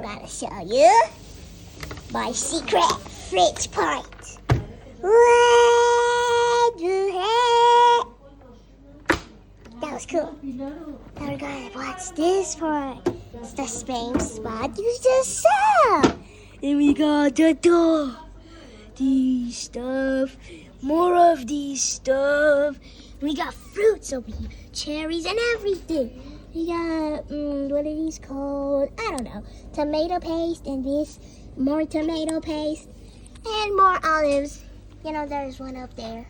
gotta show you my secret fridge part. What the heck? That was cool. Now we're gonna watch this part. It's the same spot you just saw. And we got the door. These stuff. More of these stuff. We got fruits over here. Cherries and everything. We got, what are these called? I don't know. Tomato paste and this. More tomato paste. And more olives. You know, there's one up there.